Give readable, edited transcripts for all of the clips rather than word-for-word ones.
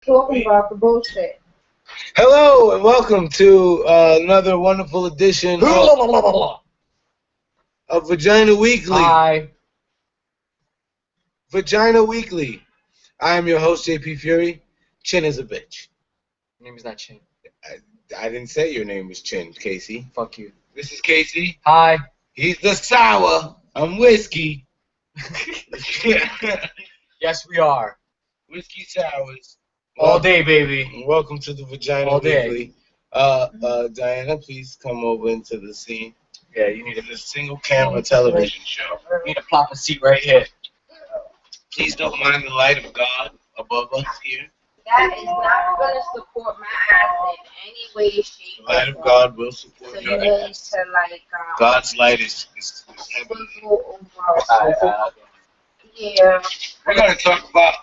talking about the bullshit. Hello and welcome to another wonderful edition of Vagina Weekly. Hi. Vagina Weekly. I am your host, JP Fury. Chin is a bitch. Your name is not Chin. I didn't say your name was Chin, Casey. Fuck you. This is Casey. Hi. He's the sour. I'm whiskey. Yes, we are. Whiskey sours. All day, baby. Welcome to the Vagina All day. Weekly. Diana, please come over into the scene. Yeah, you need It's a single camera television show. to plop a seat right here. Please don't mind the light of God above us here. That is not going to support my ass in any way, shape, The light or of form. God will support So you your need ass. to God's light is heavenly. Yeah. We're going to talk about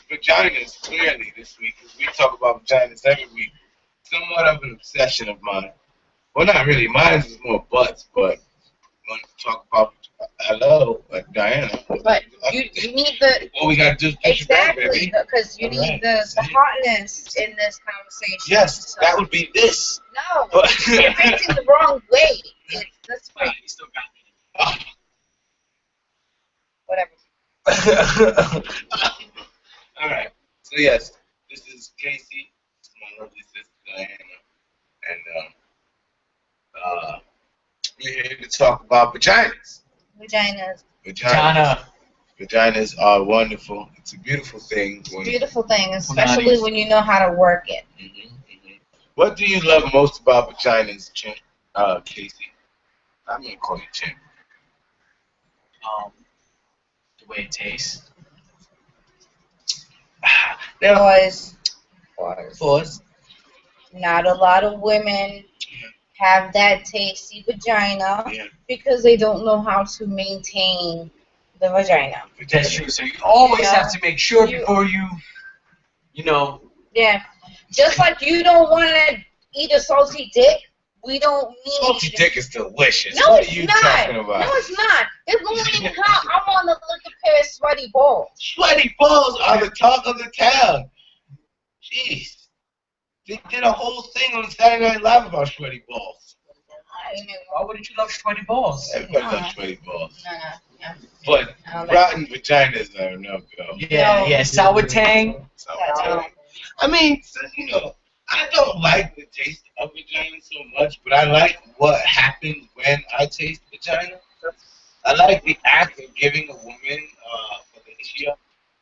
vaginas clearly this week, because we talk about vaginas every week. Somewhat of an obsession of mine. Well, not really. Mine is more butts, but I'm going to talk about hello, Diana. But you need the All we got to do is push it back, exactly baby. because you need the hotness in this conversation. Yes, So- that would be this. No, But you're facing the wrong way. It's this way. You still got me. Whatever. All right. So yes, this is Casey. This is my lovely sister Diana, and we're here to talk about vaginas. Vaginas. Vagina. Vaginas are wonderful. It's a beautiful thing. When, Beautiful thing, especially when you know how to work it. What do you love most about vaginas, Chin? Casey? I'm gonna call you Chin. The way it tastes. Now, Boys. Not a lot of women have that tasty vagina yeah, because they don't know how to maintain the vagina. That's true. So you always Yeah. have to make sure You- before you know. Yeah. Just like you don't want to eat a salty dick, we don't need salty dick is delicious. No, what it's are you not. talking about? No, it's not. It's only how I want to look a pair of sweaty balls. Sweaty balls are the talk of the town. Jeez. They did a whole thing on Saturday Night Live about sweaty balls. Why wouldn't you love sweaty balls? Everybody loves sweaty balls. No. But I don't like rotten vaginas are no go. Yeah, sour tang. I mean, you know, I don't like the taste of vagina so much, but I like what happens when I taste vagina. I like the act of giving a woman fellatio.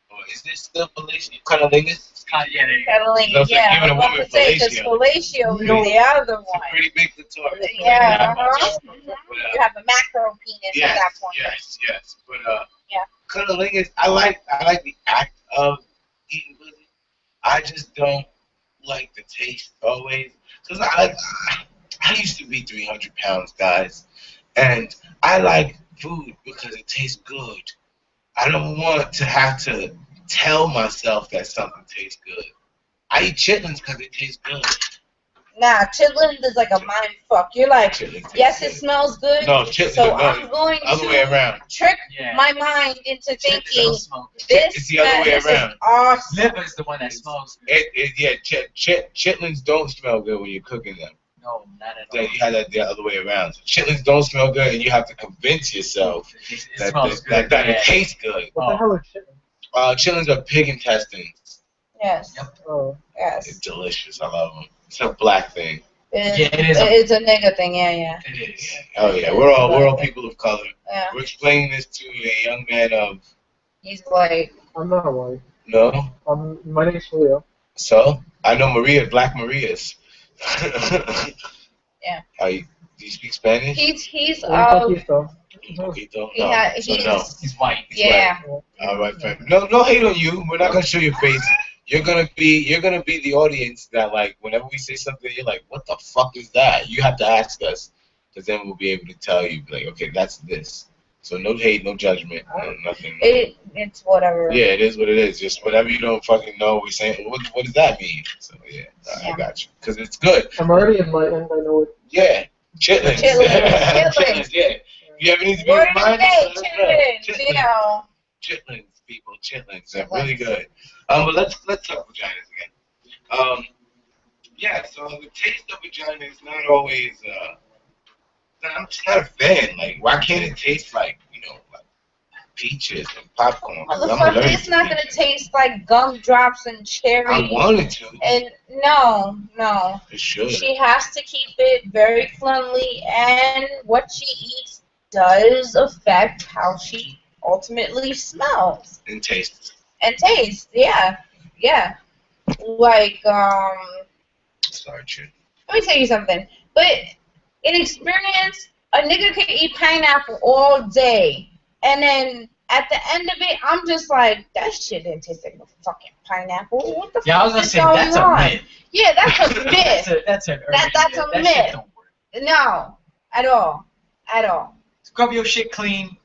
Or is this still fellatio? Cunnilingus? Yeah, there you go. Cuddling, Those are yeah. giving a I'm about woman to say because fellatio. fellatio is the other It's a one. pretty big clitoris. Yeah. But, You have a macro penis at that point. Yes. But Yeah. cunnilingus, I like the act of eating pussy. I just don't like the taste always, because I used to be 300 pounds, guys, and I like food because it tastes good. I don't want to have to tell myself that something tastes good. I eat chitlins because it tastes good. Nah, chitlins is like a mind fuck. You're like, Chitlins taste yes, it good. smells good. No, chitlins. So no, I'm going other way to around. trick Yeah. my mind into Chitlins thinking don't smell good. this It's the other way this around. is awesome. Liver is the one that smells good. Chitlins don't smell good when you're cooking them. No, not at That all. you have that the other way around. So chitlins don't smell good, and you have to convince yourself It that smells good. that yeah. it tastes good. What the hell is shit? Chitlins are pig intestines. Yes. Yep. Oh. It's Yes. delicious. I love them. It's a black thing. Yeah, it is. It's a nigga thing. Yeah. It is. Oh yeah, we're all people of color. Yeah. We're explaining this to a young man of He's like, I'm not white. no. My name's Leo. So I know Black Marias. Yeah. Do you speak Spanish? he's Un poquito. Poquito? he No. had- So he's- no. He's white. yeah. All right, fam. No hate on you. We're not gonna show your face. You're gonna be the audience that, like, whenever we say something, you're like, what the fuck is that? You have to ask us, because then we'll be able to tell you, like, okay, that's this. So no hate, no judgment, no nothing. It's whatever. Yeah, it is what it is. Just whatever you don't fucking know, we saying. What does that mean? So yeah, I got you. Because it's good. I'm already enlightened. I know it. Yeah, chitlins. Chitlins. Chitlins. Yeah. If you ever need to be Word of the reminded, day, so that's right. chitlins. You know. Chitlins, people, chitlins. They're really good. But let's talk vaginas again. Yeah, so the taste of vagina is not always, I'm just not a fan. Like, why can't it taste like, like peaches and popcorn? 'Cause I'm Motherfucker, allergic it's to not gonna peaches. taste like gumdrops and I cherries. wanted to. And no. It should. She has to keep it very cleanly, and what she eats does affect how she ultimately smells And tastes. and tastes. Yeah. Like, Sorry, Chin. let me tell you something. But in experience, a nigga can eat pineapple all day, and then at the end of it, I'm just like, that shit didn't taste like no fucking pineapple. What the Yeah, I was fuck gonna is say going that's a on? myth. Yeah, that's a myth. That's an That's a that myth. shit don't work. No, at all. Scrub your shit clean,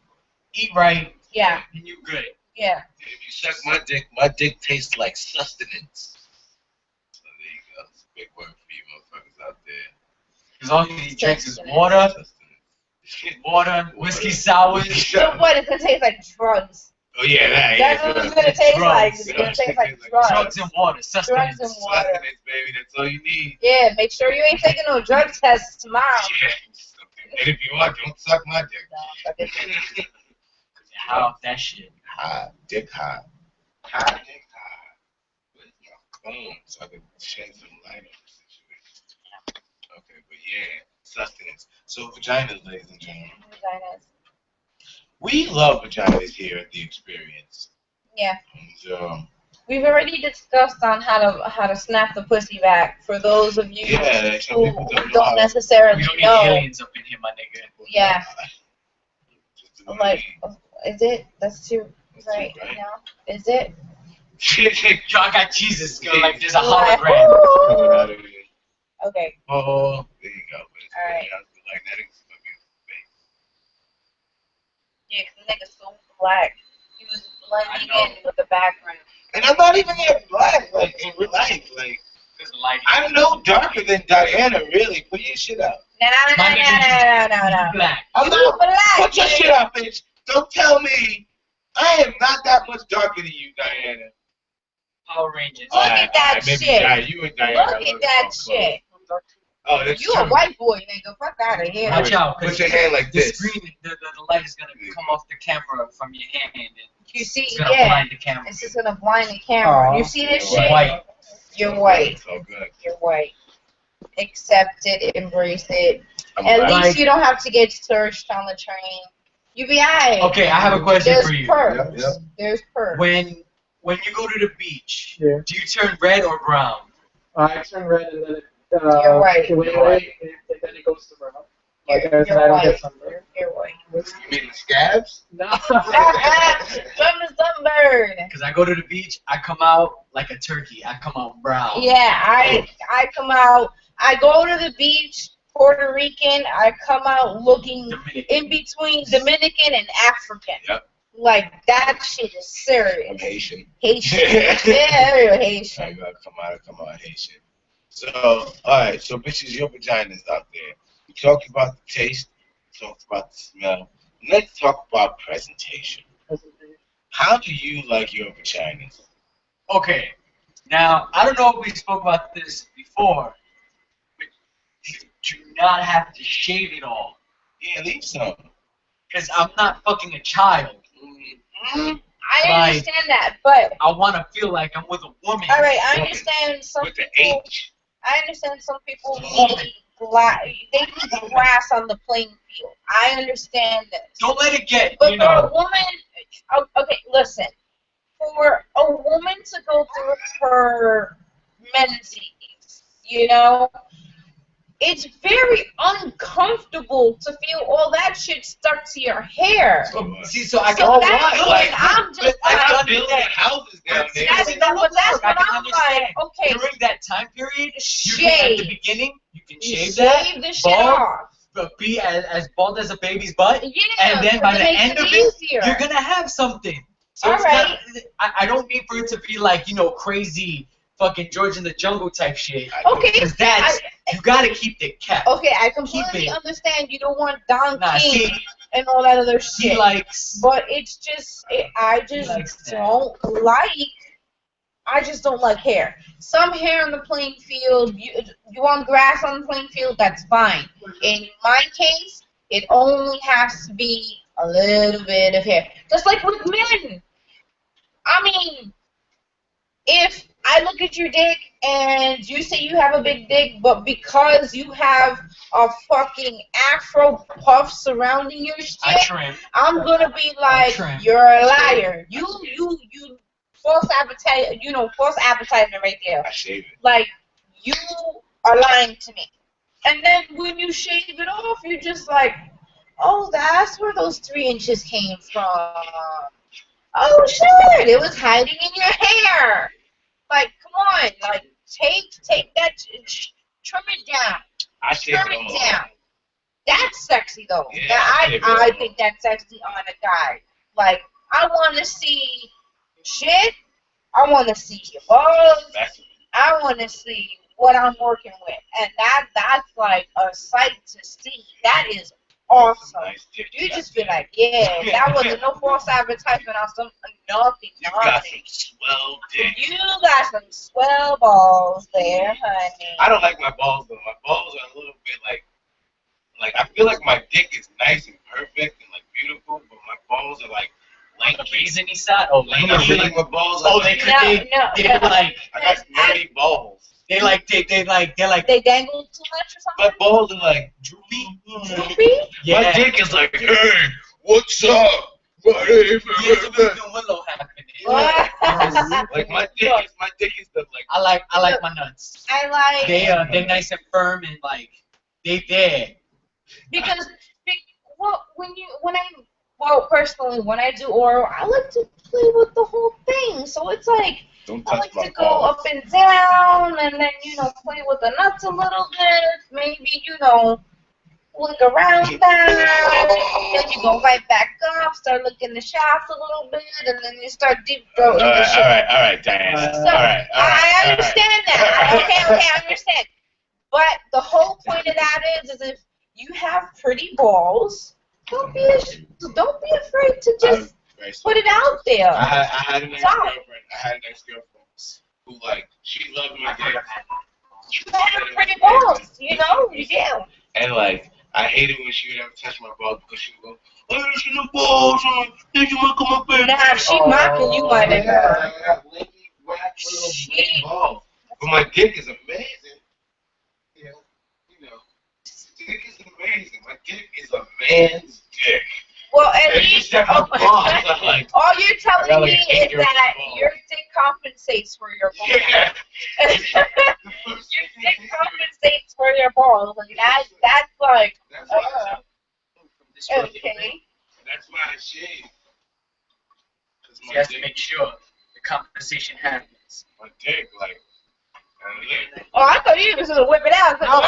eat right, Yeah, and you good. yeah. If you suck my dick tastes like sustenance. So there you go. It's a big word for you motherfuckers out there. Because all he drinks is water, whiskey sours. So what? It's gonna taste like drugs. Oh yeah, that. That's what it's gonna taste like. It's gonna taste like drugs. Drugs and water, sustenance. Drugs and water. Sustenance, baby. That's all you need. Yeah, make sure you ain't taking no drug tests tomorrow. Yeah. And if you want, don't suck my dick. No, fuck it. How off that shit. High, dick high. High, dick high. Where's my phone so I can shed some light on the situation? Okay, but yeah, sustenance. So vaginas, ladies and gentlemen. Vaginas. We love vaginas here at the experience. Yeah. So, We've already discussed on how to snap the pussy back. For those of you yeah, some who people don't know don't how. necessarily We don't need know. aliens up in here, my nigga. Yeah. Just do what Like, you is it? That's too need. right Right? now. Is it? Yo, I got Jesus. Like there's a Like, hologram. Coming out of it. okay. Oh, there you go. But it's All right. like that is fake. Yeah, 'cause the nigga's so black. He was blending in with the background. And I'm not even that black, like in real life. Like, There's lighting. I'm no darker than Diana, really. Put your shit out. No. Black. I'm You not. black. Put your shit out, bitch. Don't tell me I am not that much darker than you, Diana. Power Rangers. Look at that maybe shit. You and Diana. Look at that shit. Oh, that's You a white boy, nigga. Fuck out of here. Watch out, Put 'cause your hand like the this. screen, the light is gonna come off the camera from your hand, and You see, it's gonna yeah. blind the camera. It's just gonna blind the camera. Aw. You see this You're shit? White. You're white. So good. You're white. Accept it. Embrace it. I'm At black. least you don't have to get searched on the train. You be alright. Okay, I have a question There's for you. perks. Yep. There's perks. When you go to the beach, Yeah. do you turn red or brown? I turn red and then it, You're white. it went away, and then it goes to brown. Like, You're I don't white. get sunburned. You're white. You mean the scabs? No. From the sunburn. Because I go to the beach, I come out like a turkey. I come out brown. Yeah, I come out. I go to the beach, Puerto Rican. I come out looking Dominican. in between Dominican and African. Yep. Like that shit is I'm serious. Haitian. Haitian. Yeah, you're Haitian. I gotta come out Haitian. So, alright, so bitches, your vaginas out there. We talked about the taste, we talked about the smell. Let's talk about presentation. How do you like your vaginas? Okay. Now, I don't know if we spoke about this before, but you do not have to shave it all. Yeah, leave some. Because I'm not fucking a child. I Like- understand that, but I want to feel like I'm with a woman. all right, I understand some With the people. H. I understand some people need they need grass on the playing field. I understand this. Don't let it get, But you for a know. woman, okay, listen. For a woman to go through her menses, you know, it's very uncomfortable to feel all that shit stuck to your hair. See, so I So can that's why? when I'm just I like, can building houses down there. that's See, no, what I can I'm understand. like. Okay, During that time period, you can, at shave. the beginning, you can You shave that, shave the shit bald, off. but be as bald as a baby's butt, Yeah, and then by because the makes end of it, easier. you're gonna have something. So All it's right. not, I don't need for it to be like, you know, crazy fucking George in the Jungle type shit. Okay, Because that's, you gotta keep the cap. okay, I completely Keep it. understand you don't want Don Nah, King see, and all that other he shit. likes, But it's just, I just likes that. don't like. I just don't like hair. Some hair on the playing field, you want grass on the playing field, that's fine. In my case, it only has to be a little bit of hair. Just like with men. I mean, if I look at your dick and you say you have a big dick, but because you have a fucking afro puff surrounding your I shit, trim. I'm gonna be like, trim. you're a liar. You false appetite, false advertisement right there. I shave it. Like, you are lying to me. And then when you shave it off, you're just like, oh, that's where those 3 inches came from. Oh shit, it was hiding in your hair. Like, come on, like take that, trim it down, I shave trim it it all. down. That's sexy though. Yeah, I think that's sexy on a guy. Like, I want to see shit. I want to see your balls. I want to see what I'm working with, and that's like a sight to see. That is awesome. Nice dick. You just be like, yeah, that wasn't no false advertisement on some nothing. You got some swell dick. You got some swell balls there, honey. I don't like my balls though. My balls are a little bit like I feel like my dick is nice and perfect and like beautiful, but my balls are like lanky. Raisiny side? Oh, Like I feel like my balls are they like, could. They're like. I got nerdy balls. They like. They dangle too much or My something? balls are like droopy. Droopy? Yeah. My dick is like, hey, what's up? My name Yeah, is the Willow happening. like my dick is the like. I like my nuts. I like They nice and firm and like they there. because personally when I do oral, I like to play with the whole thing. So it's like Don't I touch like my to go balls. up and down and then play with the nuts a little bit, maybe look around that, then you go right back up, start looking the shaft a little bit, and then you start deep throating the shit. All right, Diane. So, all right. I understand that. Okay, I understand. But the whole point of that is if you have pretty balls, don't be afraid to just put it out there. I had a nice girlfriend who she loved my dick. You have pretty balls, you do. And I hated when she would ever touch my balls because she would go, oh, there's your balls on. Did you look at my baby? Now, if she mocking you, my nigga. I got lanky, whack little big balls. But my dick is amazing. Dick is amazing. My dick is a man's dick. Well, at And least you have my balls. I'm like, all you're telling me like is that your dick compensates for your balls. yeah. Your dick compensates for your balls. Like that's like That's why okay. That's why I shave. Because You have to make sure the compensation happens. my dick, Oh, I thought you were just gonna whip it out. no.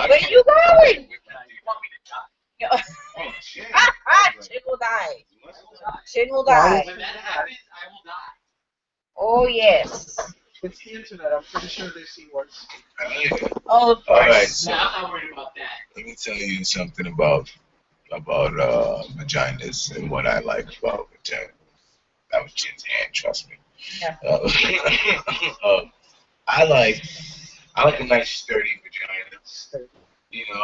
Where you going? You want me to die? Oh, shit. Chin will die. Chin will die. When that happens, I will die. Oh yes. It's the internet. I'm pretty sure they've seen worse. Oh, of All course. right, so Now I'm not worried about that. let me tell you something about vaginas and what I like about vagina. That was Jen's hand, trust me. Yeah. I like a nice sturdy vagina.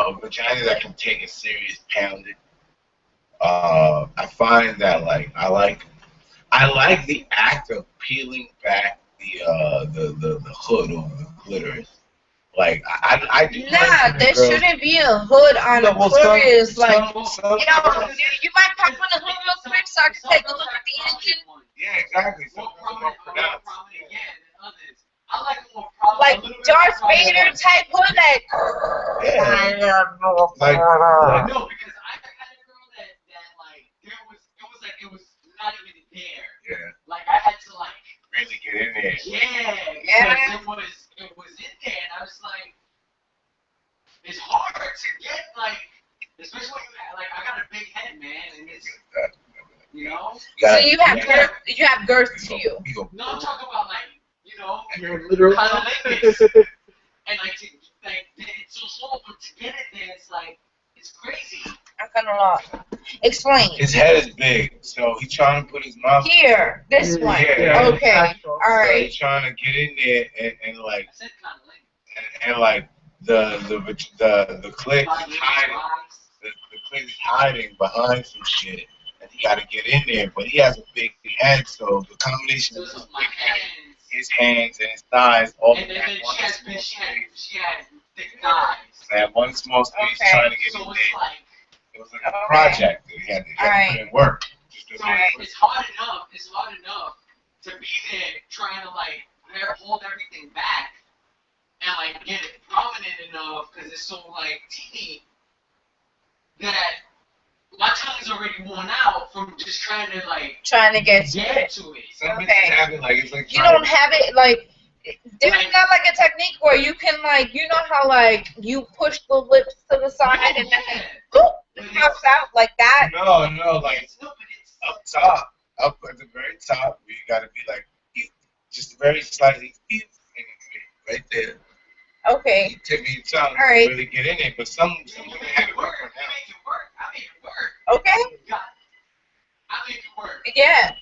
A vagina that can take a serious pounding. I find that I like the act of peeling back the hood over the clitoris. I do. Nah, there shouldn't be a hood on the clitoris. You might pop on the hood real quick so I can take a look at the engine. Yeah, exactly. So More it's more prominent, pronounced. yeah, than others. I like a more prominent. Like a little bit Darth more prominent. Vader type hood, like. Yeah. Like, No, because I had a girl that it was not even there. Yeah. Like I had to Really get in there. yeah, because it was in there, and I was like, it's hard to get especially when I got a big head, man, and it's so you have girth to you. No, I'm talking about You're literally. cunnilingus, and it's so small, but to get it there, it's crazy. I'm kind of lost. Explain. His head is big, so he's trying to put his mouth. Here, this Yeah, one. yeah, Okay. actual. All So right. he's trying to get in there and like I said kind of lame. and like the clit is hiding. The clit is hiding behind some shit, and he got to get in there. But he has a big head, so the combination So of it's his my big head, hands. his hands, and his thighs, all And in then that one she has small big, space. she had thick thighs. That one small space Okay. trying to get in So there. it's like, It was like a Okay. project that he had to Alright. put in work. Just to so make it- it's hard enough. It's hard enough to be there trying to like hold everything back and like get it prominent enough because it's so like teeny that my tongue's already worn out from just trying to like Trying to get to get it. to it. Some bitches Okay. have it like it's like You trying don't to- have it like. There's Like- not like a technique where you can like, you know how like you push the lips to the side and then boop, it pops out like that. No, like No, but it's up top, up at the very top, where you gotta be like just very slightly right there. Okay. You tip your tongue All right. to really get in it, but some you women make have it it work. work You out. make it work. I make it work. Okay. God, I make it work. Yeah.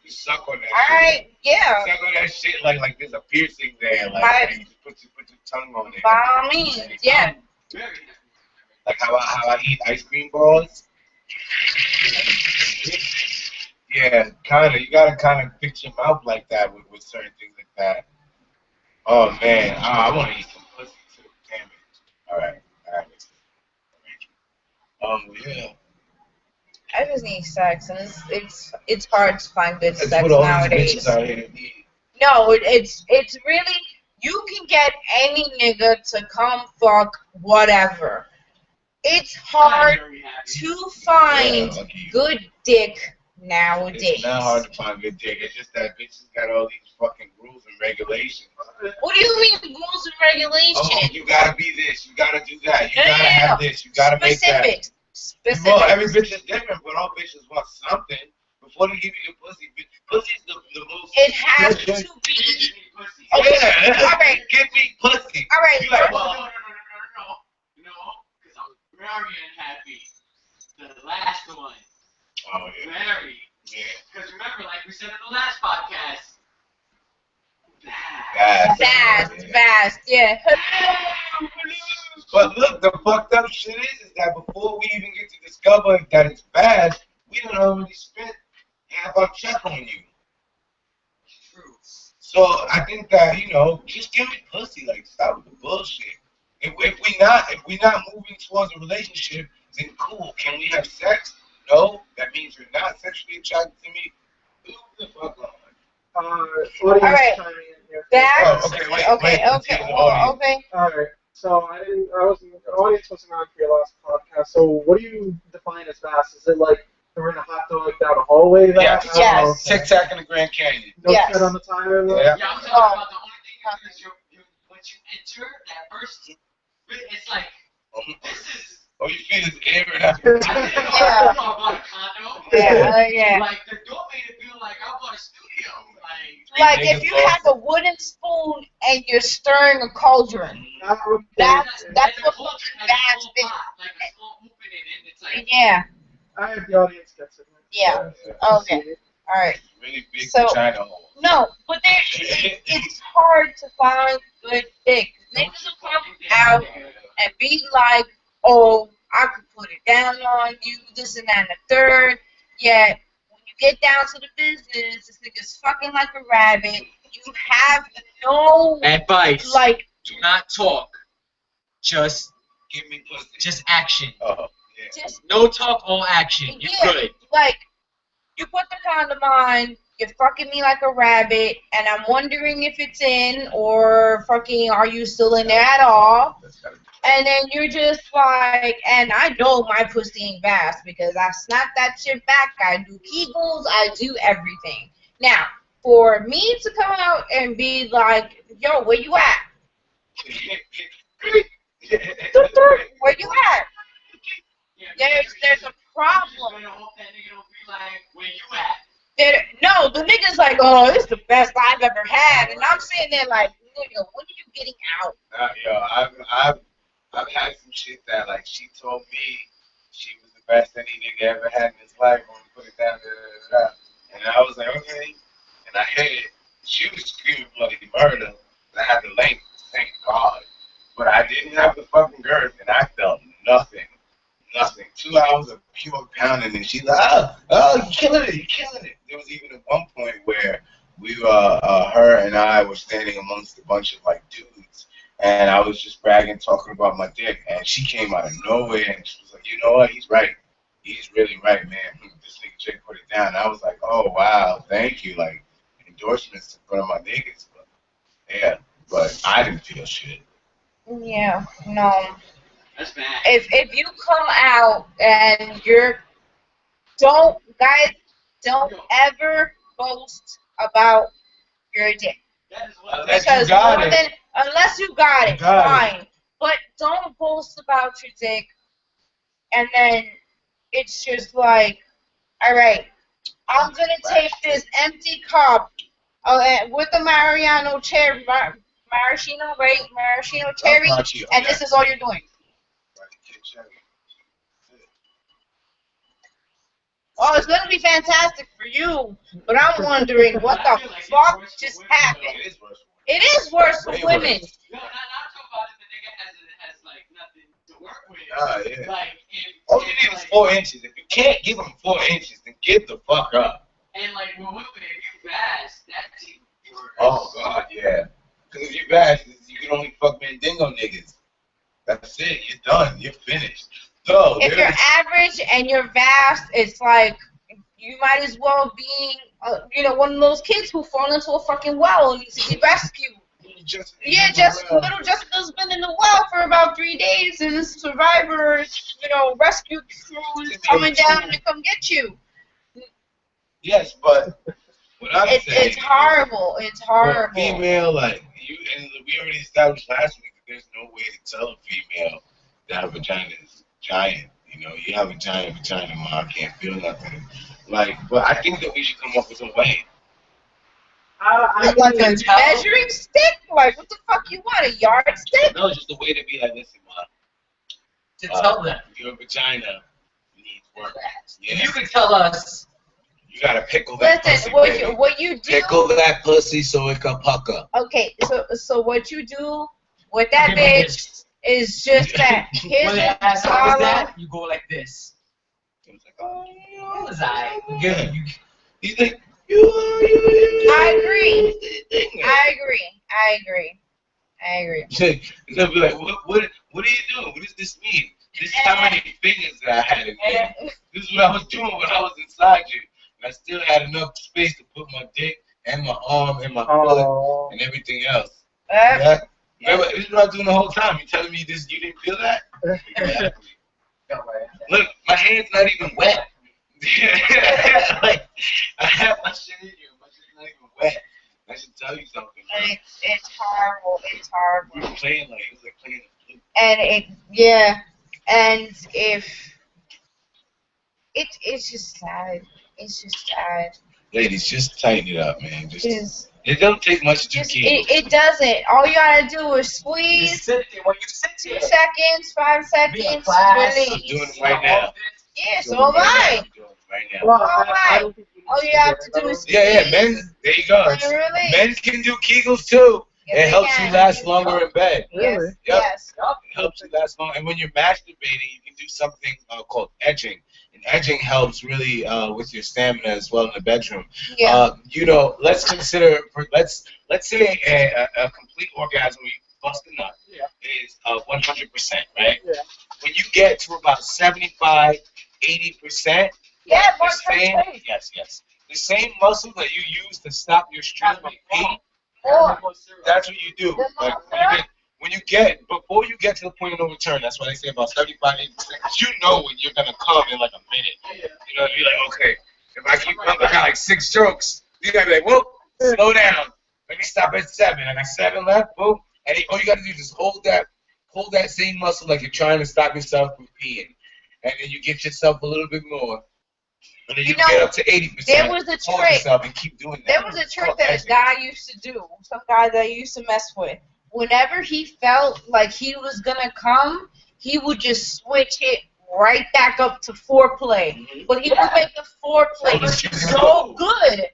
You suck on that All shit. right. Yeah. You suck on that shit like there's a piercing there, like Right. and you just put your tongue on it. By all means. Yeah. I'm very happy. Like how I eat ice cream balls. Yeah, kinda. You gotta kind of fix your mouth like that with certain things like that. Oh man, I want to eat some pussy too. Damn it. All right. Yeah. I just need sex, and it's hard to find good That's sex what all these nowadays. bitches out here need. No, it's really, you can get any nigga to come fuck whatever. It's hard I'm very happy. to find Yeah, lucky you. good dick nowadays. It's not hard to find good dick. It's just that bitches got all these fucking rules and regulations. What do you mean rules and regulations? Oh, you gotta be this. You gotta do that. You No, gotta no, have no. this. You gotta make that. Specifics. Specifics. Well, every bitch is different, but all bitches want something before they give you the pussy. Pussy's the most. It has to Give be. me pussy. Okay, Yeah, all right. give me pussy. All right. You like, No, because I'm very unhappy. The last one. oh yeah, Very. yeah. Because remember, like we said in the last podcast, Fast, yeah. But look, the fucked up shit is that before we even get to discover that it's bad, we done already spent half our check on you. True. So I think that, just give me pussy. Like, stop with the bullshit. If we not moving towards a relationship, then cool. Can we have sex? No. That means you're not sexually attracted to me. Move the fuck on. Audience All right. chiming in here. That- Oh, okay, wait, Okay, let's okay, hear the well, audience. okay. All right. So the audience wasn't on for your last podcast. So what do you define as fast? Is it like we're in a hot dog down a hallway? Yes. Yes. Tic Tac in the Grand Canyon. No Yes. set on the timer. Yeah. Yeah, I'm talking Oh. about the only thing is you once you enter that first, it's like this is. Oh, you feel his air and that. I didn't know about a condo. Yeah. Like the door made it feel like I bought a studio. Like if you have a wooden spoon and you're stirring a cauldron. That's what culture fast has a is. small pot, like a small opening, and it's like Yeah. I have the audience gets it. Yeah. Okay. All right. Really big So- vagina hole. No, but it's hard to find good dick. Niggas will come out and be like, oh, I could put it down on you, this and that and the third. Yet, when you get down to the business, this nigga's fucking like a rabbit. You have no, Advice. like, Do not talk. Just Give me pussy. action. Oh, yeah. just, No talk, all action. You're yeah, good. like, you put the condom on, you're fucking me like a rabbit, and I'm wondering if it's in, or fucking, are you still in there at all? That's gotta be- And then you're just like, and I know my pussy ain't fast because I snap that shit back. I do Kegels. I do everything. Now, for me to come out and be like, yo, where you at? Where you at? There's a problem. better hope that nigga don't be like, where you at? No, the nigga's like, oh, it's the best I've ever had. And I'm sitting there like, nigga, when are you getting out? Yo, I've had some shit that like she told me she was the best any nigga ever had in his life when we put it down. Da, da, da, da. And I was like, okay. And I hit it. She was screaming bloody murder. And I had the length, thank God. But I didn't have the fucking girth, and I felt nothing. Nothing. 2 hours of pure pounding, and she's like, oh, you're killing it, you're killing it. There was even at one point where we were, her and I were standing amongst a bunch of like dudes, and I was just bragging, talking about my dick, and she came out of nowhere, and she was like, you know what, he's right. He's really right, man. This nigga Jake put it down. And I was like, oh, wow, thank you. Like, endorsements in front of my niggas. But, yeah, but I didn't feel shit. Yeah, no. That's bad. If you come out and guys, don't ever boast about your dick. That is what. Unless Because you got it. unless you got it, fine. But don't boast about your dick, and then it's just like, all right, I'm gonna take this empty cup with the Mariano cherry, maraschino, right? Maraschino cherry, and this is all you're doing. Oh, it's gonna be fantastic for you, but I'm wondering what the fuck just happened. It is worse for women. No, not talking about if the nigga has like nothing to work with. Yeah. Like all you need is 4 inches. If you can't give them 4 inches, then get the fuck up. And like with women, if you fast, that's even worse. Oh God, yeah. Because if you fast, you can only fuck Mandingo niggas. That's it. You're done. You're finished. So if you're average and you're vast, it's like you might as well be, one of those kids who fall into a fucking well and needs to be rescued. Little Jessica's been in the well for about 3 days, and this survivor, rescue crew is coming down to come get you. Yes, but what I'm saying, it's horrible. It's horrible. Female, like you, and we already established last week that there's no way to tell a female that her vagina is giant. You have a giant vagina, mom can't feel nothing. Like, but I think that we should come up with a way. Like a measuring stick? Like, what the fuck you want? A yardstick? No, just a way to be like, listen, mom. To tell them. Your vagina needs work. Yeah. If you could tell us. You gotta pickle that pussy. What you do? Pickle that pussy so it can pucker. Okay, so what you do with that bitch is just that. Here's when they ask how was that, you go like this. It's like, oh, What was I? Yeah. He's like, I agree. They'll be like, what are you doing? What does this mean? This is how many fingers that I had in there. This is what I was doing when I was inside you. And I still had enough space to put my dick and my arm and my foot and everything else. Yeah? Remember, this is what I was doing the whole time. You telling me this? You didn't feel that? Exactly. Look, my hand's not even wet. Like, I have my shit in you. My shit's not even wet. I should tell you something. It's horrible. It's horrible. We were playing like it was like playing a flute. And if it's just sad. It's just sad. Ladies, just tighten it up, man. It don't take much to do Kegels. It doesn't. All you gotta do is squeeze. 2 seconds, 5 seconds, release. I'm doing it right now. Yeah, so am I. I'm doing it right now. Well, I don't think All you have to do is Yeah, men. There you go. Really? Men can do Kegels too. Yes, it helps you last longer in bed. Really? Yes. It helps you last longer. And when you're masturbating, you can do something called edging. And edging helps really with your stamina as well in the bedroom. Yeah. Let's consider. Let's say a complete orgasm where you bust a nut is 100%, right? Yeah. When you get to about 75, 80%. Yeah, Yes. The same muscle that you use to stop your stream of pee, that's what you do. Like before you get to the point of no return, that's why they say about 75, 80%. You know when you're gonna come in like a minute. You're like, okay, if I keep going, I got like 6 strokes. You gotta be like, whoa, slow down. Let me stop at 7. I got 7 left, boom. And all you gotta do is just hold that same muscle like you're trying to stop yourself from peeing. And then you get yourself a little bit more. And then you get up to 80%. There was a hold trick. yourself and keep doing that. There was a trick that a guy used to do. Some guy that I used to mess with. Whenever he felt like he was gonna come, he would just switch it right back up to foreplay. But he would make the foreplay so good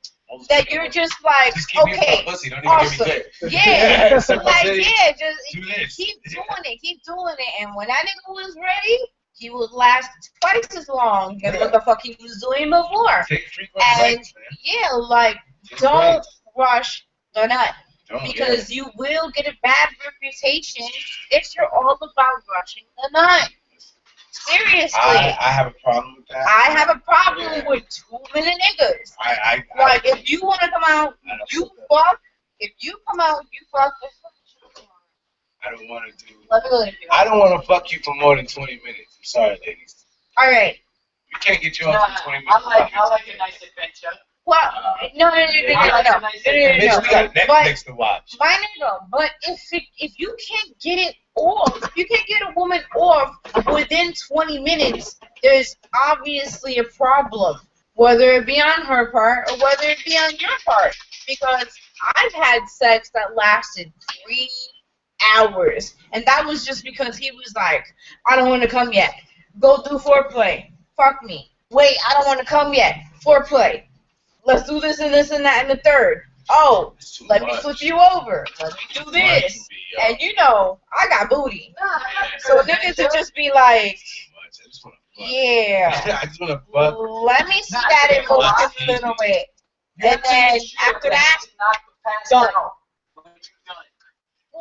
that you're just like, Just keep me okay, some pussy. Don't even awesome. give me dick. Yeah, Simple like thing. yeah, just Do this. keep doing it, and when that nigga was ready, he would last twice as long than what the fuck he was doing before. Take frequent And breaks, man. yeah, like Take don't breaks. rush the nut Don't, because you will get a bad reputation if you're all about rushing the nut. Seriously. I have a problem with that. I have a problem with too many niggas. Like, if you want to come out, you fuck. If you come out, you fuck. I don't want to do. Let me look. I don't want to fuck you for more than 20 minutes. I'm sorry, ladies. All right. We can't get you No, off for 20 minutes. I like a nice adventure. Well, no. Bitch, we got Netflix to watch. My nigga, but if you can't get it off, if you can't get a woman off within 20 minutes, there's obviously a problem. Whether it be on her part or whether it be on your part. Because I've had sex that lasted 3 hours. And that was just because he was like, I don't want to come yet. Go do foreplay. Fuck me. Wait, I don't want to come yet. Foreplay. Let's do this and this and that and the third. Oh, let me flip you over. Let me do this. And you know, I got booty. So niggas would just be like, yeah. I just want to fuck. Let me see that emotion a little bit. And then after that, done.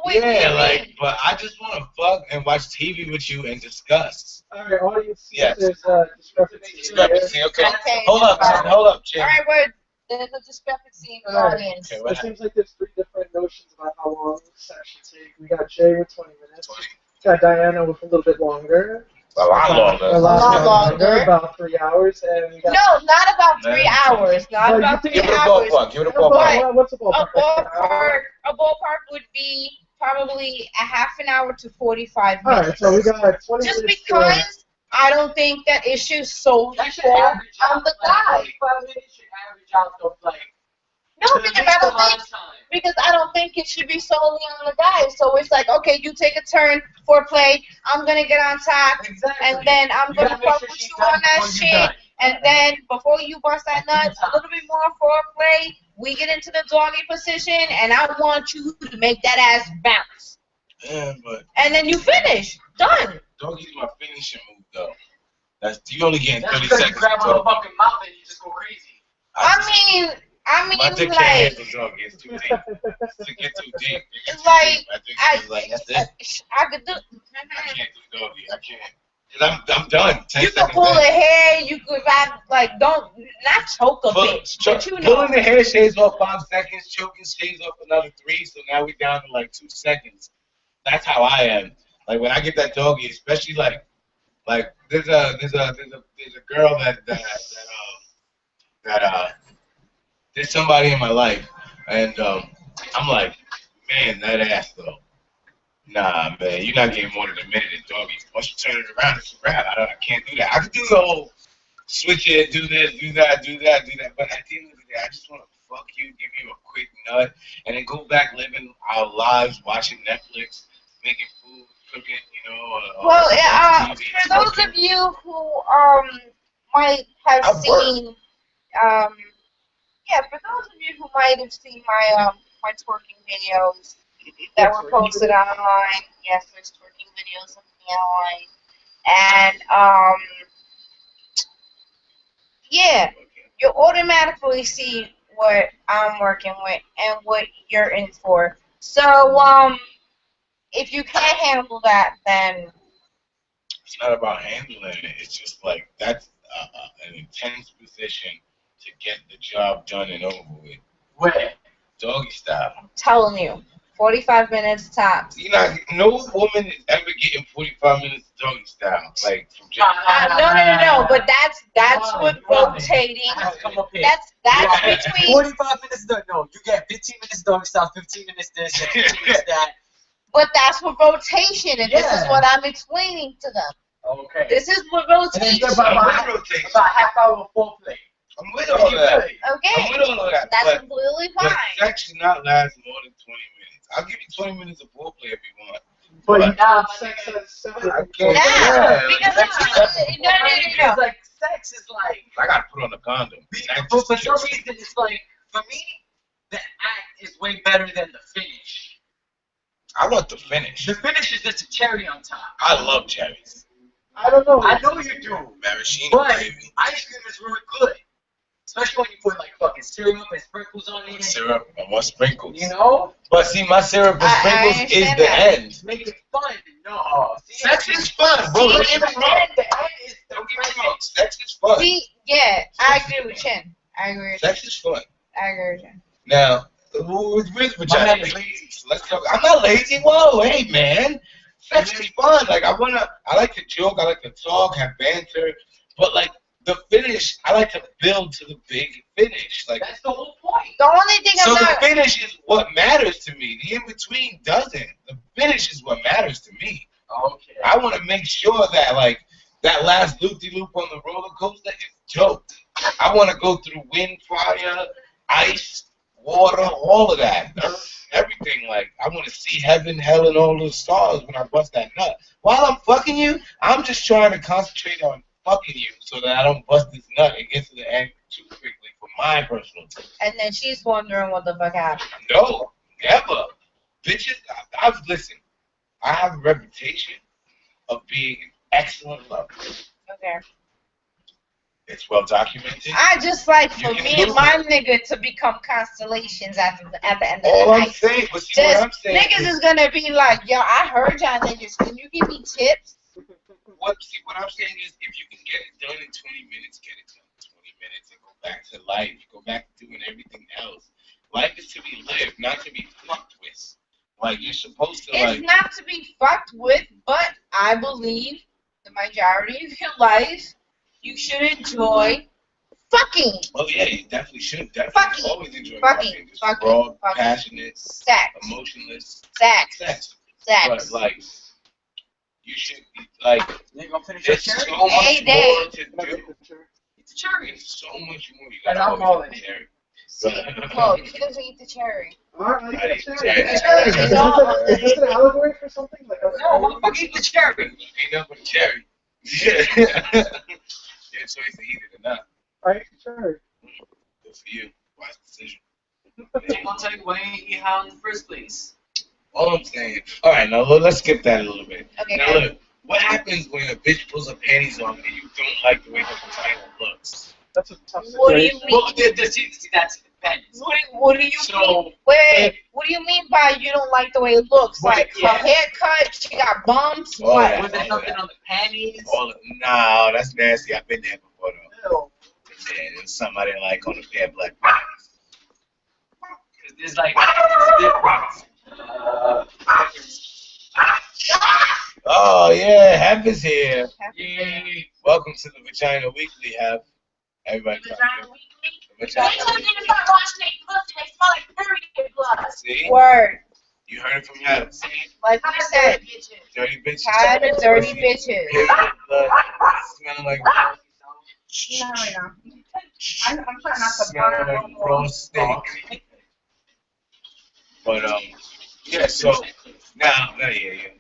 Yeah, like, but I just want to fuck and watch TV with you and discuss. Alright, audience, Yes. there's a discrepancy. Okay. Okay. Hold up, Jim. All right, there's a discrepancy in the audience. Okay, It seems like there's 3 different notions about how long the session should take. We got Jay with 20 minutes. We got Diana with a little bit longer. A lot longer. A lot longer. About 3 hours. And we got No, not about 3 hours. Not Well, about you 3 Give it a hours. ballpark. Give it a But- ballpark. What's the A ballpark? ballpark would be probably a half an hour to 45 Alright, minutes. so we got 20 Just minutes. because I don't think that it should solely That should fall average out. on the guy. 45 minutes should average out to like. No, because I don't think it should be solely on the guy. So it's like, okay, you take a turn for play. I'm gonna get on top, Exactly. and then I'm gonna fuck with you on that shit. And then before you bust that nut, a little bit more foreplay. We get into the doggy position, and I want you to make that ass bounce. Yeah, but And then you finish. Done. doggy's my finishing move, though. You only getting That's 30 because you seconds. grab on the fucking mouth and you just go crazy. I mean, my dick like, can't handle doggy. It's too deep. To get too deep. It's like, That's it. I could do. I can't do doggy. I can't. Cause I'm done. 10 You can seconds pull in. the hair. You could don't choke a bitch, but you know. Pulling the hair shaves off 5 seconds, choking shaves off another 3, so now we down to like 2 seconds. That's how I am. Like when I get that doggy, especially like there's a girl that there's somebody in my life, and I'm like, man, that ass though. Nah, man, you're not getting more than a minute in doggy. Once you turn it around, it's a wrap. I can't do that. I could do the whole switch it, do this, do that. But at the end of the day, I just want to fuck you, give you a quick nut, and then go back living our lives, watching Netflix, making food, cooking, Well, TV, for those working. of you who might have I work. seen, for those of you who might have seen my twerking videos that were posted online, yes, there's twerking videos of me online, and you automatically see what I'm working with and what you're in for. So, if you can't handle that, then It's not about handling it. It's just like that's an intense position to get the job done and over with. Where? Doggy style. I'm telling you, 45 minutes tops. No woman is ever getting 45 minutes of doggy style. Like from just. No. But that's what rotating. I have to come up here. That's between. 45 minutes. No, you get 15 minutes doggy style, 15 minutes this, and 15 minutes that. But that's what rotation, and this is Yeah. what I'm explaining to them. Okay. This is what And then you rotation. get about I'm with rotation. half hour of foreplay. I'm with all of that. I'm Okay, with all of that. that's But completely but fine. sex should not last more than 20 minutes. I'll give you 20 minutes of foreplay if you want. But you What? have sex as separate. I can't. Yeah, Yeah, because sex is separate. It's like sex is like. I gotta put on a condom. But for some reason, it's like for me, the act is way better than the finish. I want the finish. The finish is just a cherry on top. I love cherries. I don't know. I know you do, Maraschino, but baby. ice cream is really good, especially when you put like fucking syrup and sprinkles on it. Syrup and more sprinkles. You know, But see, my syrup and I sprinkles is understand the that. end. make it fun. No, Sex is fun, bro. Don't get me wrong. The end is Don't get me wrong. Sex is fun. See, yeah, I agree with Chin. I agree with Chin. Sex is fun. I agree with Chin. Now, with vagina, man is lazy. let's talk. I'm not lazy. Whoa, hey man, sex is fun. Like I like to joke, I like to talk, have banter, but like the finish, I like to build to the big finish. Like That's the whole point. The only thing so, I'm the not. finish is what matters to me. The in between doesn't. The finish is what matters to me. Okay. I want to make sure that like that last loop-de-loop on the roller coaster is dope. I want to go through wind, fire, ice, water, all of that. Everything. Like, I want to see heaven, hell, and all the stars when I bust that nut. While I'm fucking you, I'm just trying to concentrate on fucking you so that I don't bust this nut and get to the end too quickly for my personal taste. And then she's wondering what the fuck happened. No, never. Bitches, listen, I have a reputation of being an excellent lover. Okay. It's well documented. I just like You for can me do and my nigga to become constellations at the end of All the I'm night. saying, but see what I'm Just saying niggas is gonna be like, yo, I heard y'all niggas. Can you give me tips? what I'm saying is if you can get it done in 20 minutes, get it done in 20 minutes and go back to life. Go back to doing everything else. Life is to be lived, not to be fucked with. Like you're supposed to It's not to be fucked with, but I believe the majority of your life you should enjoy fucking Oh yeah, you definitely should. Definitely Fucking. always enjoy Fucking. Just Fucking. raw, Fucking. passionate, sex, emotionless sex, sex. sex. But like you should be like You ain't gonna finish your there's cherry? so much Hey, Dave. more to Can I do. get the picture? It's a cherry. There's so much more you And gotta I'm always all in do, it. Jerry. See, look, he doesn't eat the cherry. Alright, I I get eat the cherry. cherry. Cherry. Is this an allegory for something? Like a No, motherfucker, eat the cherry. Ain't nothing but cherry. Yeah. Your choice to eat it or not. I eat the cherry. Good for you. Wise decision. I'm gonna tell you why you ain't eat how in the first place. All I'm saying. All right, now let's skip that a little bit. Okay, Now good. look, what happens when a bitch pulls her panties on and you don't like the way her vagina looks? That's a tough What do you situation. mean? Well, see, that's it depends. What do you So, mean? Wait, what do you mean by you don't like the way it looks? Wait, Like yeah. her haircut, she got bumps. Oh, what? yeah. Was there something on the panties? No, that's nasty. I've been there before though. Ew. Yeah, there's something I didn't like on a pair of black panties. There's like it's different. Oh yeah, Hef is here. Yay. Welcome to the Vagina Weekly, Hef. Everybody clap. Vagina Weekly. The They Vagina just Weekly. need to start washing their pussy. They smell like period blood. See? Word. You heard it from Hef. Like we said, Dirty bitches. tired of dirty bitches. Period blood. Smelling like No, no. I'm trying not to smelling burn like raw steak. But yeah. So now,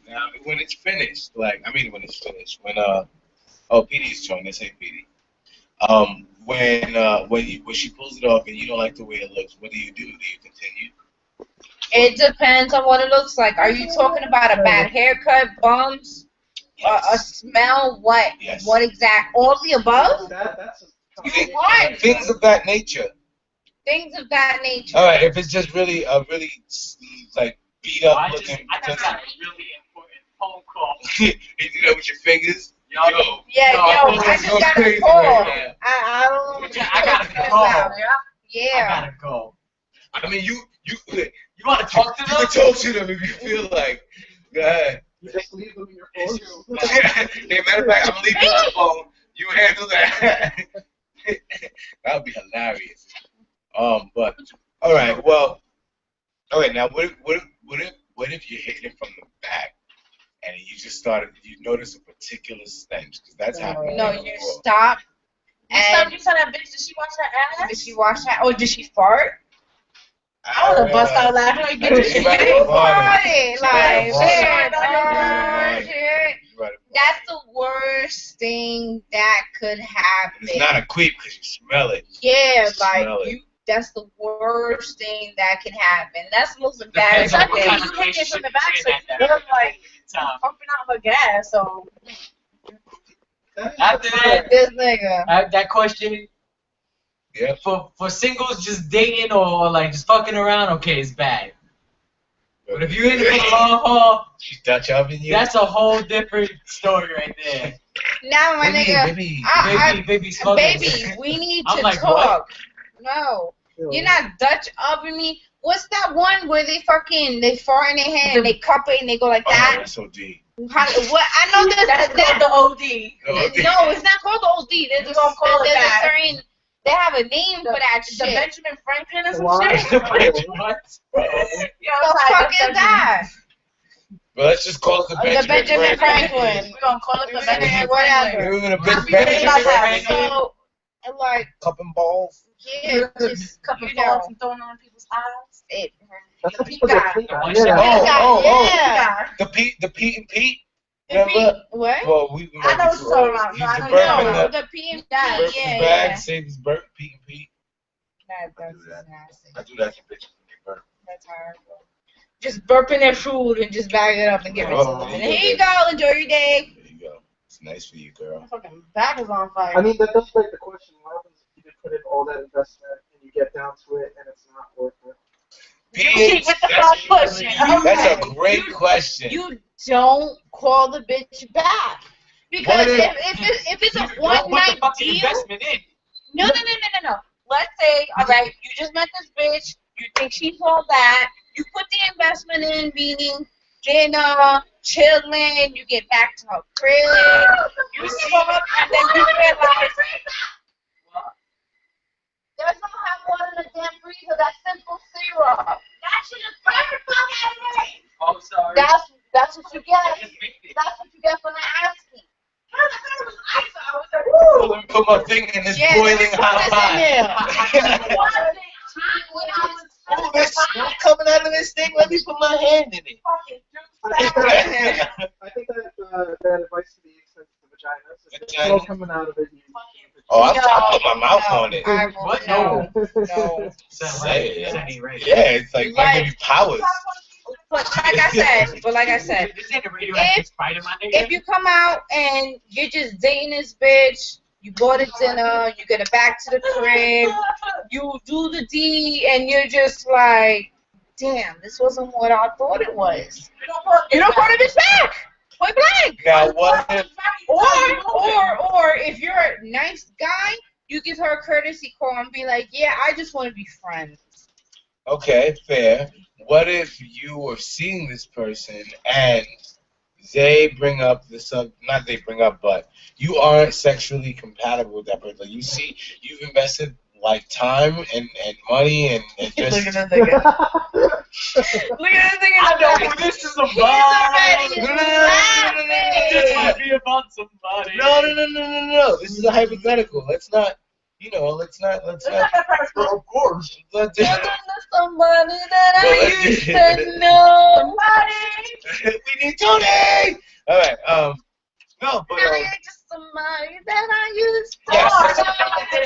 Now when it's finished, when PD's joined. This ain't PD. When she pulls it off and you don't like the way it looks, what do? Do you continue? It depends on what it looks like. Are you talking about a bad haircut, bumps, a smell? What? Yes. What exact? All the above? That's a tough Things- What? Things of that nature. Things of that nature. All right, if it's just really like beat up I looking, just got a really important phone call. you do that with your fingers. Yo, Yeah, No, yo, this I is just so got a crazy call. right now. I don't know what you're I gotta talking go. about. I Yeah. gotta go. I mean, you You want to talk to can them? talk to them if you feel like. Go ahead. You just leave them in your phone. Hey, matter of fact, I'm leaving my phone. You handle that. That would be hilarious. But all right, well, all right. Now, what if you're hitting it from the back and you notice a particular stench because that's happening. No, you stop. And You saw that bitch? Did she wash her did ass? she wash that? Or did she fart? I would have bust out laughing like, bitch, She you might shit. have Farted. Like, She might have man, worst thing that could happen. It's not a creep because you smell it. Yeah, like Smell it. that's the worst thing that can happen. That's the most Depends embarrassing on what thing. kind of You hit it from relationship the back, so you're in you're at that like time. pumping out her gas. So After that, This nigga. that question Yep. for singles just dating or like just fucking around, okay, it's bad. But if you're in it for the long haul, She's Dutch oven you. that's a whole different story right there. Now, my Baby, nigga. baby. Baby, smoking. Baby, we need I'm to like, talk. No. You're not Dutch oven me. What's that one where they fart in their hand and they cup it and they go like Oh, that? that's OD. What? I know that's that. called the OD. No, it's not called the OD. There's We gonna call it there's that. a certain. They have a name for that The shit. Benjamin Franklin or some Why? shit. What? You know, The fuck is that? But let's just call it the The Benjamin Franklin. Franklin. We're gonna call it the Benjamin Whatever. Franklin. We're gonna I'm bitch really not happy. So, like, cup and balls. yeah, just Cup of you know, balls and throwing on people's eyes. it. That's how people get pink eye. The Oh, Yeah. The Pete and Pete. The Remember? P- what? Well, we I know what you're talking about. He No, used I to know burp you're in talking the The P and P, burp in the yeah. bag, save his burp, Pete and Pete. That's that. nasty. I do that to bitches when they burp. That's horrible. Just burping their food and just bag it up and give it to Oh, them. And yeah, here you baby. go, enjoy your day. There you go. It's nice for you, girl. My fucking back is on fire. I mean, that does beg the question: what happens if you did put in all that investment and you get down to it and it's not worth it? Pete, with the hard pushing. that's a Okay. great question. You don't call the bitch back. Because What if- if it's a Don't one put the night fucking deal, investment in. no. Let's say, all right, you just met this bitch, you think she's all that, you put the investment in, meaning dinner, chilling, you get back to her crib, you fuck, and then you realize, there's no hot water in the damn freezer, that's simple syrup. That shit is perfect fucking me. Oh, sorry. That's what you get. Just make it. That's what you get for not asking. So let me put my finger in this Yeah, boiling put hot this in pot. there. Oh, this smoke coming out of this thing. Let me put my hand in it. I think that advice to the extent of the vagina. If there's Vagina? smoke coming out of it, you Oh, I put my mouth on it. I will What? no. No. Say it. That ain't right. Yeah, it's like might give you powers. But like I said, This ain't a radioactive spider, my nigga. if you come out and you're just dating this bitch, you go to dinner, you get it back to the crib, you do the D, and you're just like, damn, this wasn't what I thought it was. You don't call the bitch back. Point blank. Now what if Or if you're a nice guy, you give her a courtesy call and be like, yeah, I just want to be friends. okay, fair. What if you were seeing this person and they bring up not they bring up, but you aren't sexually compatible with that person. Like you see you've invested like time and money and just Look at this nigga. Look at this nigga. I know this is about. He's already This might laughing. be about somebody. No. This is a hypothetical. Let's not. Of course. Let's Talking to somebody that I Well, used to know. we need Tony. All right. No, but I ain't just somebody that I used to Yes.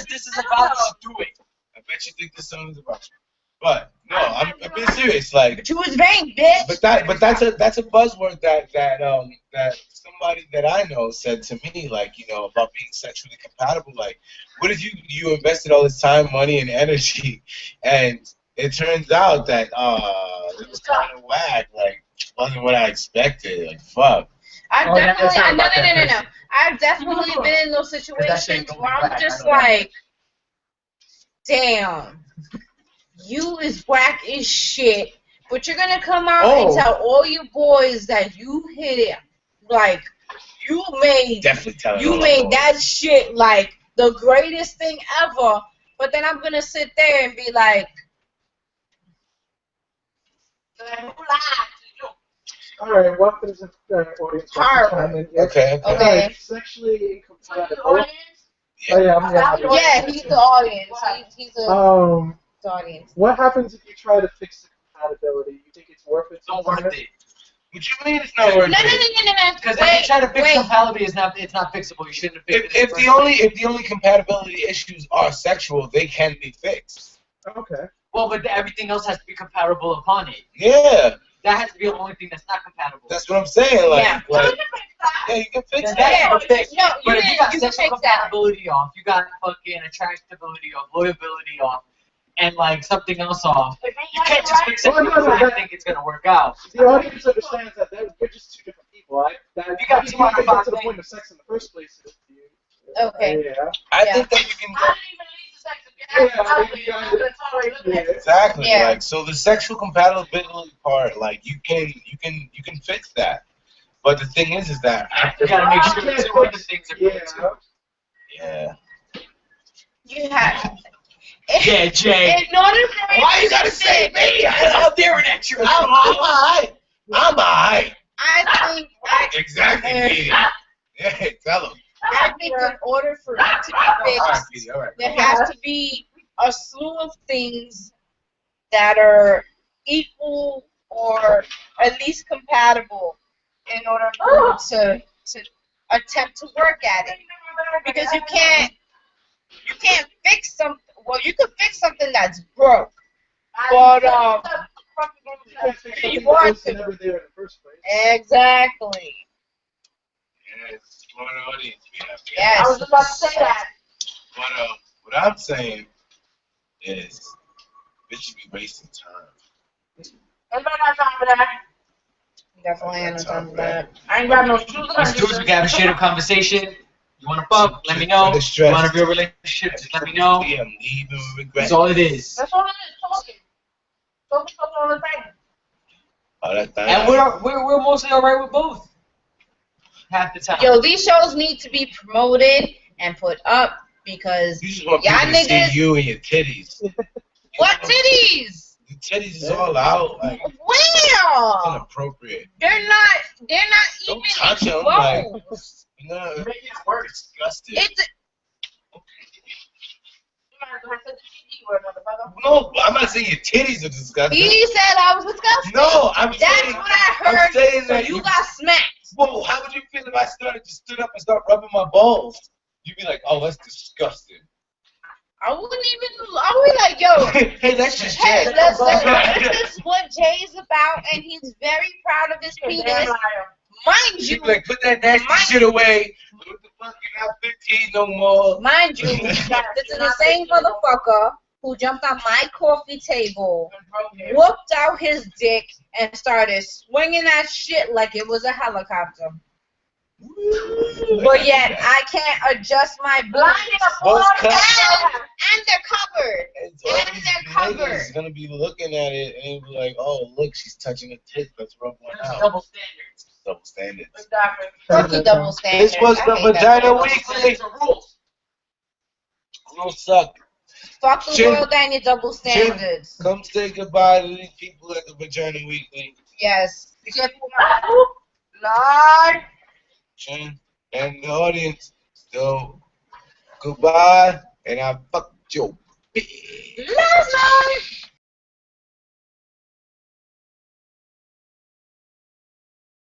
This is about to do it. I bet you think this song is about you. But no, I'm being serious. Like, But you was vain, bitch. but that's a buzzword that somebody that I know said to me, like, you know, about being sexually compatible. Like, what if you invested all this time, money, and energy, and it turns out that it was kind of whack. Like, wasn't what I expected. Like, fuck. I've that's definitely, not about that no. person. I've definitely been in those that shit situations don't where be I'm whack. just I don't know. like, damn, you is whack as shit, but you're gonna come out and Oh. tell all your boys that you hit it, like, you made Definitely telling you all made my that shit like the greatest thing ever, but then I'm gonna sit there and be like, All right, what happens if audience Horrible. chime in? Okay. Okay. Sexually incompatible. Yeah. Oh yeah, I'm the yeah, he's the audience. He's the audience. What happens if you try to fix the compatibility? You think it's worth it? It's not worth it. What you mean it's not No, worth no, no, it? no. Because if you try to fix compatibility, it's not fixable. You shouldn't have fixed it. If the only compatibility issues are sexual, they can be fixed. Okay. Well, but everything else has to be compatible upon it. Yeah, That has to be the only thing that's not compatible. that's what I'm saying. Like, Yeah. yeah, you can fix Then that. that's the fix. No, But if you got you can sexual fix that. compatibility off, you got fucking attractability off, loyalty off, and like something else off, you can't just fix it Well, no, because no, I think it's gonna work out. The audience understands that we're just two different people. You got two out of get five to the things. point of sex in the first place. Okay. Yeah. I Yeah. think that you can. Yeah. Exactly. Yeah. Like, so the sexual compatibility part, like, you can fix that. But the thing is that You gotta make sure Yeah, the two other things are good Yeah. too. yeah. You have. Yeah, Jay. In order for it Why to you gotta be say fixed, me? How dare that you? I'm alright. I'm alright. I think Exactly, Petey. Yeah, tell him. in order for it to be Alright, fixed, Petey. Alright. there has to be a slew of things that are equal or at least compatible in order for you to attempt to work at it. Because you can't fix something. Well, you can fix something that's broke, but You can't fix something you that want was never there in the first place. exactly. Yeah, it's a smart audience we have. Yes. I was about to say that. But what I'm saying is, bitch should be wasting time. Everybody got time for that. Definitely I got understand time for that. I ain't got no shoes on. Let's do it. We gotta share a conversation. You wanna fuck? Let me know. You want a real relationship? Just let me know. Yeah, I'm leaving with regret. That's all it is. That's all it is, talking. Talking all the time. Oh, that's And we're mostly alright with both. Half the time. Yo, these shows need to be promoted and put up because You just want y'all people to niggas. see you and your titties. What titties? The titties is all out. Like, Where? inappropriate. They're not Don't even touch 'em, like- exposed. You know, You make it worse. disgusting. It's You might as well have said the GD word, motherfucker. No, I'm not saying your titties are disgusting. he said I was disgusting. No, I'm That's saying. what I I'm heard. saying So that you got smacked. Whoa, how would you feel if I stood up and start rubbing my balls? You'd be like, oh, that's disgusting. I wouldn't even. I would be like, yo. Hey, that's just Hey, Jay. this is what Jay's about, and he's very proud of his penis. Mind You'd you, be like, put that nasty shit away. What the fuck, you're not 15 no more. mind you, this is the same motherfucker who jumped on my coffee table, whooped out his dick, and started swinging that shit like it was a helicopter. But yet, I can't adjust my blind Those cuts- and they're covered. It's all And these they're covered. niggas gonna be looking at it and be like, oh, look, she's touching a tit. Let's rub one That's out. double standards. Double standards. Exactly. Fuck you, double standards. This was the I hate that Vagina shit. Weekly. It's the rules. Rules suck. Fuck the Jim- world and your double standards. Come say goodbye to these people at the Vagina Weekly. Yes. Lord. Chin and the audience. So, goodbye, and I fucked your bitch. Last night.